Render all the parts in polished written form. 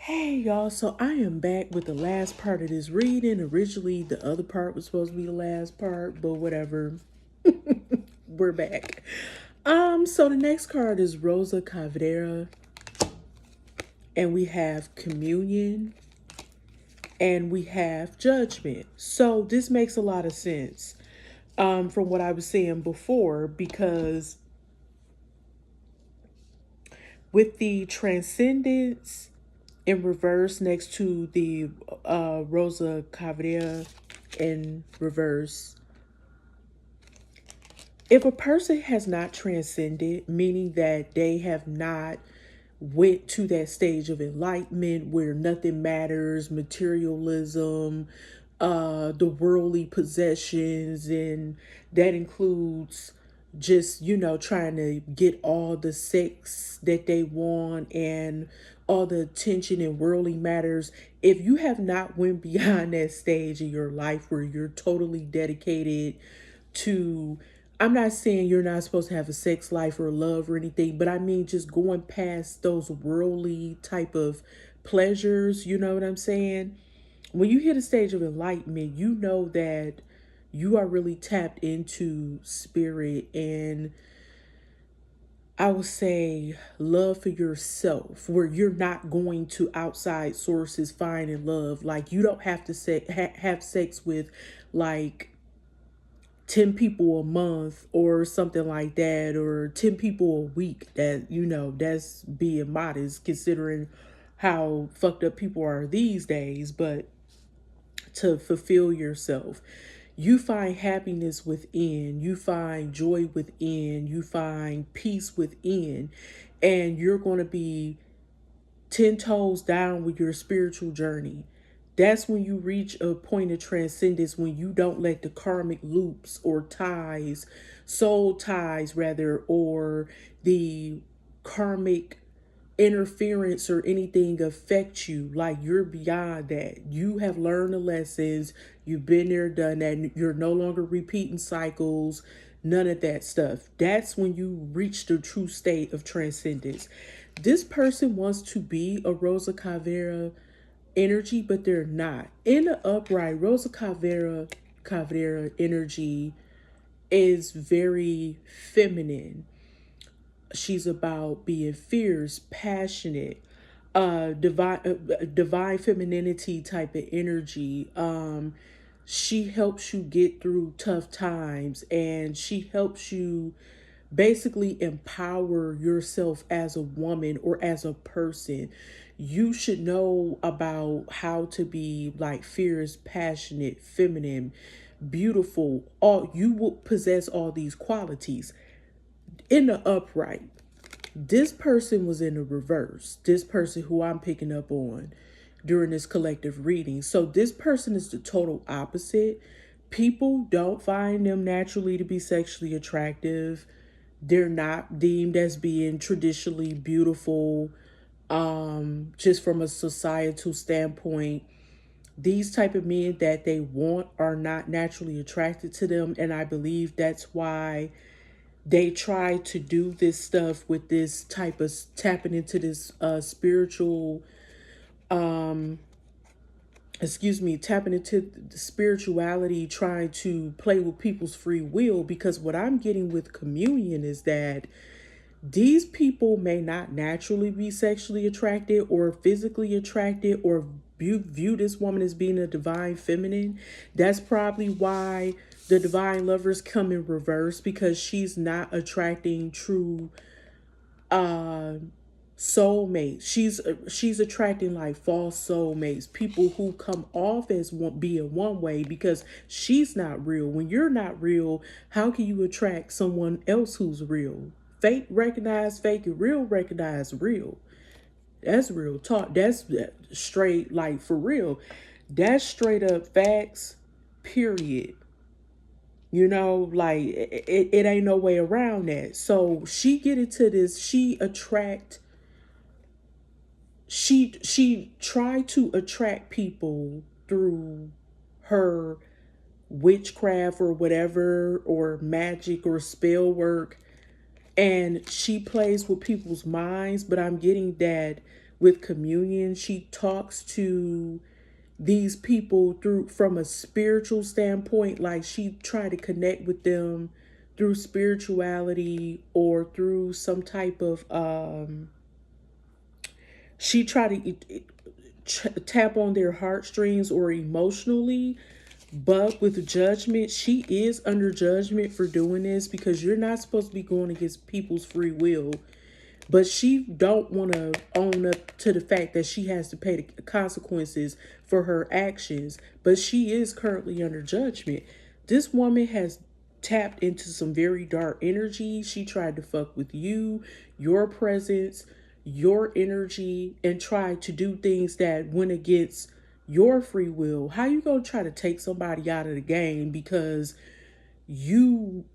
Hey y'all, so I am back with the last part of this reading. Originally, the other part was supposed to be the last part, but whatever. We're back. So the next card is Rosa Caveira, and we have Communion, and we have Judgment. So this makes a lot of sense from what I was saying before, because with the Transcendence in reverse next to the Rosa Caveira in reverse. If a person has not transcended, meaning that they have not went to that stage of enlightenment where nothing matters, materialism, the worldly possessions, and that includes just, trying to get all the sex that they want and all the attention and worldly matters. If you have not went beyond that stage in your life where you're totally dedicated to, I'm not saying you're not supposed to have a sex life or love or anything, but I mean just going past those worldly type of pleasures, you know what I'm saying? When you hit a stage of enlightenment, you know that you are really tapped into spirit and, I would say, love for yourself, where you're not going to outside sources finding love. Like, you don't have to have sex with like 10 people a month or something like that, or 10 people a week. That, that's being modest considering how fucked up people are these days. But to fulfill yourself, you find happiness within, you find joy within, you find peace within, and you're going to be 10 toes down with your spiritual journey. That's when you reach a point of transcendence, when you don't let the karmic loops or ties, soul ties rather, or the karmic interference or anything affect you. Like, you're beyond that. You have learned the lessons. You've been there, done that. You're no longer repeating cycles, none of that stuff. That's when you reach the true state of transcendence. This person wants to be a Rosa Caveira energy, but they're not. In the upright, Rosa Caveira energy is very feminine. She's about being fierce, passionate, divine femininity type of energy. She helps you get through tough times, and she helps you basically empower yourself as a woman or as a person. You should know about how to be like fierce, passionate, feminine, beautiful. All you will possess all these qualities in the upright. This person was in the reverse. This person who I'm picking up on during this collective reading. So this person is the total opposite. People don't find them naturally to be sexually attractive. They're not deemed as being traditionally beautiful, just from a societal standpoint. These type of men that they want are not naturally attracted to them, and I believe that's why they try to do this stuff with this type of tapping into this spiritual, tapping into the spirituality, trying to play with people's free will. Because what I'm getting with Communion is that these people may not naturally be sexually attracted or physically attracted, or view this woman as being a divine feminine. That's probably why the divine lovers come in reverse, because she's not attracting true soulmates. She's attracting like false soulmates, people who come off as being one way, because she's not real. When you're not real, how can you attract someone else who's real? Fake recognize fake, and real recognize real. That's real talk. That's straight, like, for real. That's straight up facts, period. Like, it ain't no way around that. So she get into this, she tried to attract people through her witchcraft or whatever, or magic or spell work, and she plays with people's minds. But I'm getting that with communion. She talks to these people through from a spiritual standpoint, like she tried to connect with them through spirituality or through some type of she tried to tap on their heartstrings or emotionally. But with judgment, she is under judgment for doing this because you're not supposed to be going against people's free will. But she don't want to own up to the fact that she has to pay the consequences for her actions. But she is currently under judgment. This woman has tapped into some very dark energy. She tried to fuck with you, your presence, your energy, and tried to do things that went against your free will. How you gonna try to take somebody out of the game because you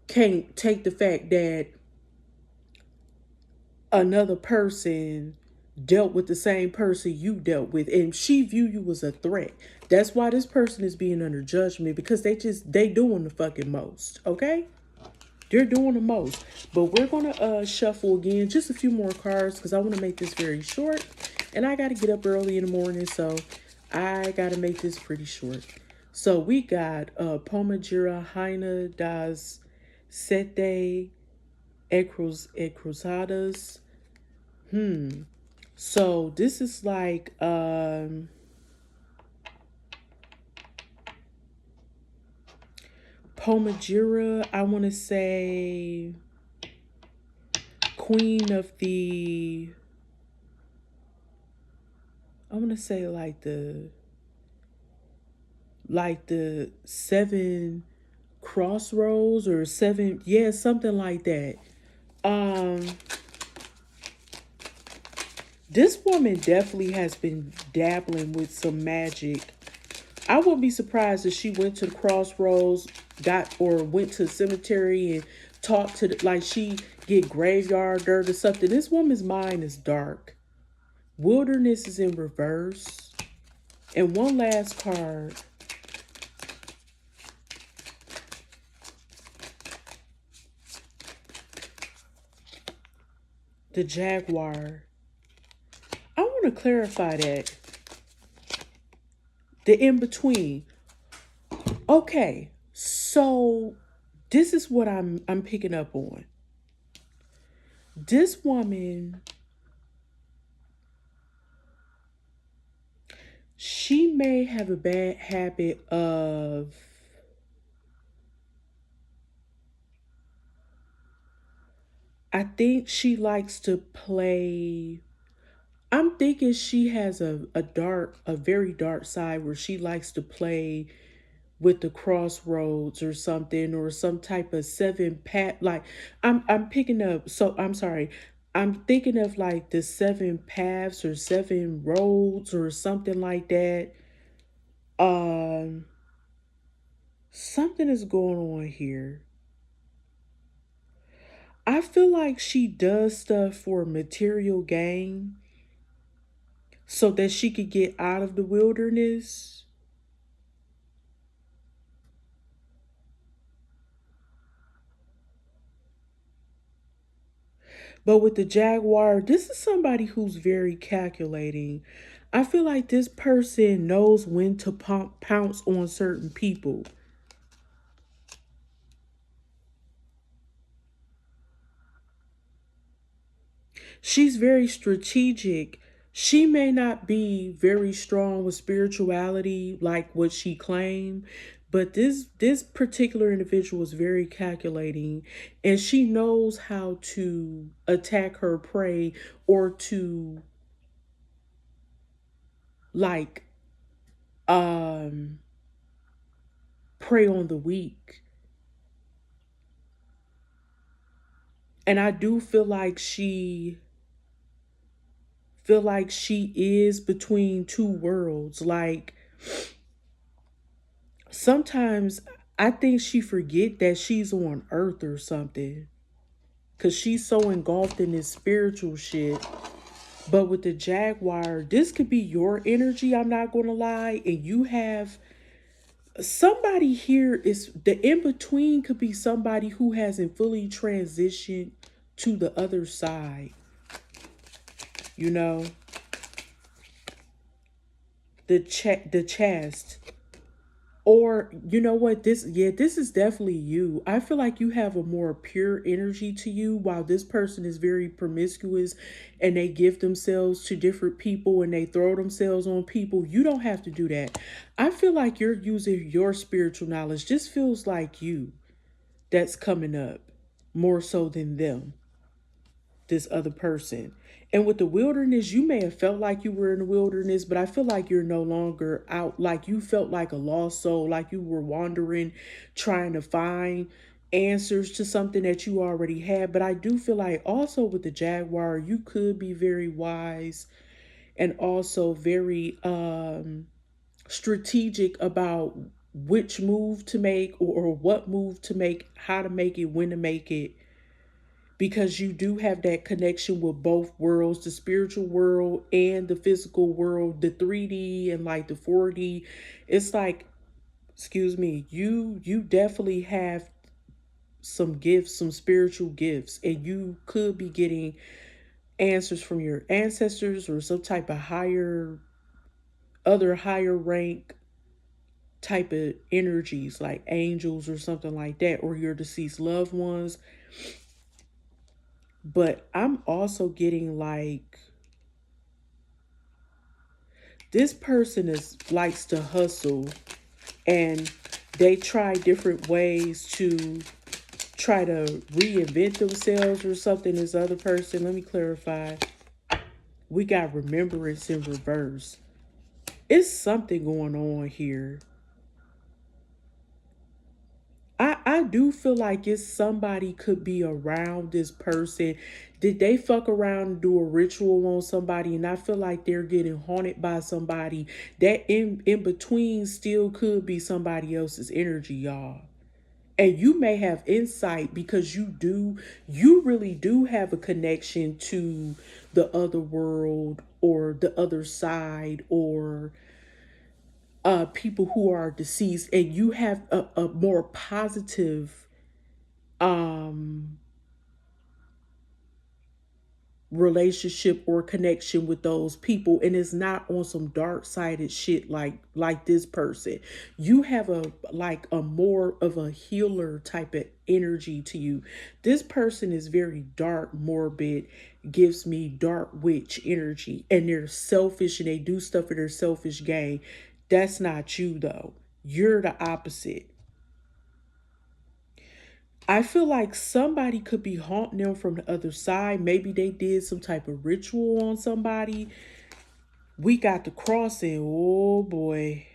can't take the fact that another person dealt with the same person you dealt with, and she view you as a threat? That's why this person is being under judgment, because they doing the fucking most. Okay, they're doing the most. But we're gonna shuffle again, just a few more cards, because I want to make this very short, and I got to get up early in the morning, so I got to make this pretty short. So we got Pomajira Haina das Sete Cruzadas. So this is like Pomajira, I want to say queen of the, I want to say like the seven crossroads or seven, yeah, something like that. Um this woman definitely has been dabbling with some magic. I wouldn't be surprised if she went to the crossroads, got or went to the cemetery and talked to like she get graveyard dirt or something. This woman's mind is dark. Wilderness is in reverse. And one last card. The Jaguar. I want to clarify that. The in-between. Okay, so this is what I'm picking up on. This woman, she may have a bad habit of, I think she likes to play. I'm thinking she has a very dark side where she likes to play with the crossroads or something, or some type of seven path. Like I'm picking up. So I'm sorry. I'm thinking of like the seven paths or seven roads or something like that. Um, Something is going on here. I feel like she does stuff for material gain so that she could get out of the wilderness. But with the Jaguar, this is somebody who's very calculating. I feel like this person knows when to pounce on certain people. She's very strategic. She may not be very strong with spirituality like what she claimed, but this particular individual is very calculating, and she knows how to attack her prey or to like um prey on the weak. And I do feel like she is between two worlds. Like sometimes I think she forget that she's on earth or something, cuz she's so engulfed in this spiritual shit. But with the Jaguar, this could be your energy, I'm not going to lie, and you have somebody here. Is the in between could be somebody who hasn't fully transitioned to the other side. you know, the chest. Or you know what, this is definitely you. I feel like you have a more pure energy to you, while this person is very promiscuous and they give themselves to different people and they throw themselves on people. You don't have to do that. I feel like you're using your spiritual knowledge. This feels like you that's coming up more so than them, this other person. And with the wilderness, you may have felt like you were in the wilderness, but I feel like you're no longer out. Like you felt like a lost soul, like you were wandering, trying to find answers to something that you already had. But I do feel like also with the Jaguar, you could be very wise and also very strategic about which move to make, or what move to make, how to make it, when to make it, because you do have that connection with both worlds, the spiritual world and the physical world, the 3D and like the 4D. It's like, excuse me, you definitely have some gifts, some spiritual gifts, and you could be getting answers from your ancestors or some type of higher rank type of energies like angels or something like that, or your deceased loved ones. But I'm also getting like this person is likes to hustle, and they try different ways to try to reinvent themselves or something. This other person, let me clarify, we got remembrance in reverse. It's something going on here. I do feel like it's somebody could be around this person. Did they fuck around and do a ritual on somebody? And I feel like they're getting haunted by somebody. That in between still could be somebody else's energy, y'all. And you may have insight because you really do have a connection to the other world or the other side, or people who are deceased, and you have a more positive um relationship or connection with those people, and it's not on some dark sided shit like this person. You have a like a more of a healer type of energy to you. This person is very dark, morbid, gives me dark witch energy, and they're selfish and they do stuff for their selfish gain. That's not you though. You're the opposite. I feel like somebody could be haunting them from the other side. Maybe they did some type of ritual on somebody. We got the crossing. Oh boy.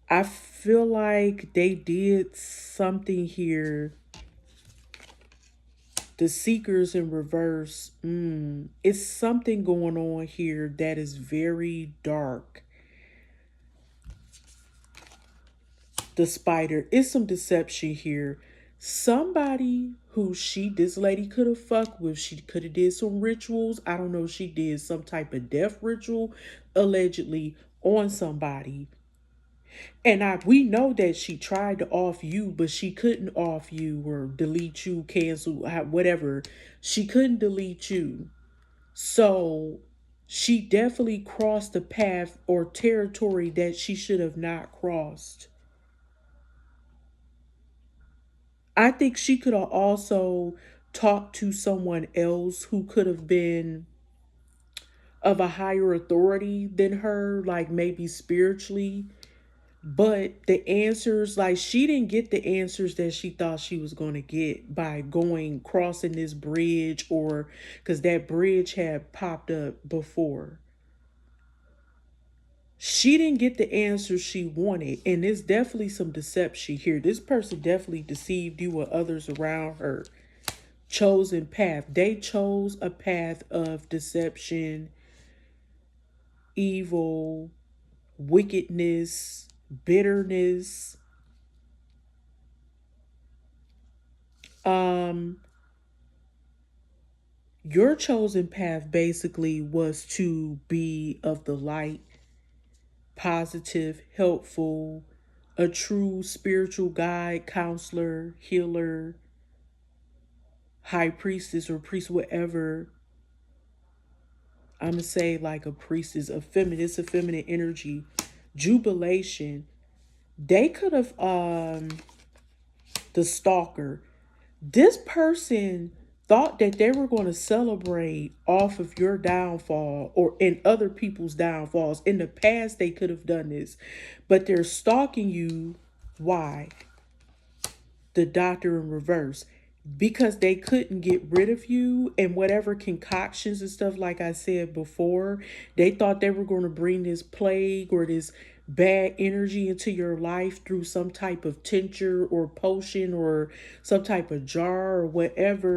I feel like they did something here. The Seekers in reverse. It's something going on here that is very dark. The spider. It's some deception here. Somebody who this lady could have fucked with. She could have did some rituals. I don't know. She did some type of death ritual allegedly on somebody. And we know that she tried to off you, but she couldn't off you or delete you, cancel, whatever. She couldn't delete you. So she definitely crossed the path or territory that she should have not crossed. I think she could have also talked to someone else who could have been of a higher authority than her, like maybe spiritually. But the answers, like she didn't get the answers that she thought she was going to get by crossing this bridge, or because that bridge had popped up before. She didn't get the answers she wanted, and there's definitely some deception here. This person definitely deceived you or others around her. Chosen path. They chose a path of deception, evil, wickedness, bitterness. Um, your chosen path basically was to be of the light, positive, helpful, a true spiritual guide, counselor, healer, high priestess or priest, whatever. I'm going to say like a priestess, it's a feminine energy, jubilation. They could have, the stalker, this person thought that they were going to celebrate off of your downfall or in other people's downfalls. In the past, they could have done this, but they're stalking you. Why? The doctor in reverse, because they couldn't get rid of you and whatever concoctions and stuff, like I said before, they thought they were going to bring this plague or this bad energy into your life through some type of tincture or potion or some type of jar or whatever.